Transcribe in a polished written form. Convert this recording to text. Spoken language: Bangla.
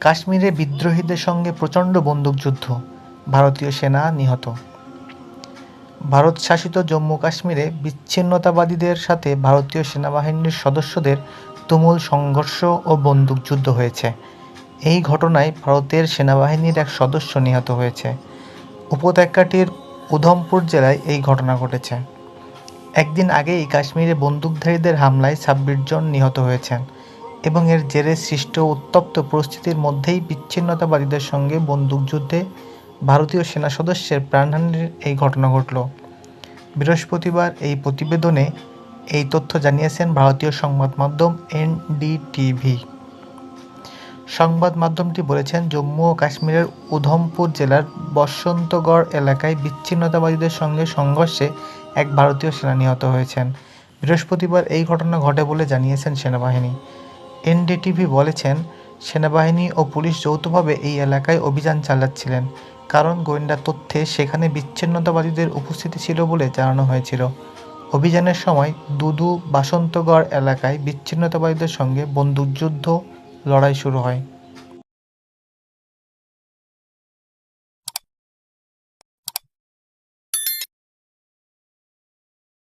কাশ্মীরে বিদ্রোহীদের সঙ্গে প্রচণ্ড বন্দুকযুদ্ধ, ভারতীয় সেনা নিহত। ভারত শাসিত জম্মু কাশ্মীরে বিচ্ছিন্নতাবাদীদের সাথে ভারতীয় সেনাবাহিনীর সদস্যদের তুমুল সংঘর্ষ ও বন্দুকযুদ্ধ হয়েছে। এই ঘটনায় ভারতের সেনাবাহিনীর এক সদস্য নিহত হয়েছে। উপত্যকাটির উধমপুর জেলায় এই ঘটনা ঘটেছে। একদিন আগেই কাশ্মীরে বন্দুকধারীদের হামলায় ২৬ জন নিহত হয়েছেন এবং এর জেরে সৃষ্ট উত্তপ্ত পরিস্থিতির মধ্যেই বিচ্ছিন্নতাবাদীদের সঙ্গে বন্দুকযুদ্ধে ভারতীয় সেনা সদস্যের প্রাণহানির এই ঘটনা ঘটল। বৃহস্পতিবার এই প্রতিবেদনে এই তথ্য জানিয়েছেন ভারতীয় সংবাদ মাধ্যম এনডিটিভি। সংবাদ মাধ্যমটি বলেছেন, জম্মু ও কাশ্মীরের উধমপুর জেলার বসন্তগড় এলাকায় বিচ্ছিন্নতাবাদীদের সঙ্গে সংঘর্ষে এক ভারতীয় সেনা নিহত হয়েছেন। বৃহস্পতিবার এই ঘটনা ঘটে বলে জানিয়েছেন সেনাবাহিনী। এনডিটিভি বলেছেন, সেনাবাহিনী ও পুলিশ যৌথভাবে এই এলাকায় অভিযান চালাচ্ছিলেন, কারণ গোয়েন্দা তথ্যে সেখানে বিচ্ছিন্নতাবাদীদের উপস্থিতি ছিল বলে জানানো হয়েছিল। অভিযানের সময় দুদু বাসন্তগড় এলাকায় বিচ্ছিন্নতাবাদীদের সঙ্গে বন্দুকযুদ্ধ লড়াই শুরু হয়।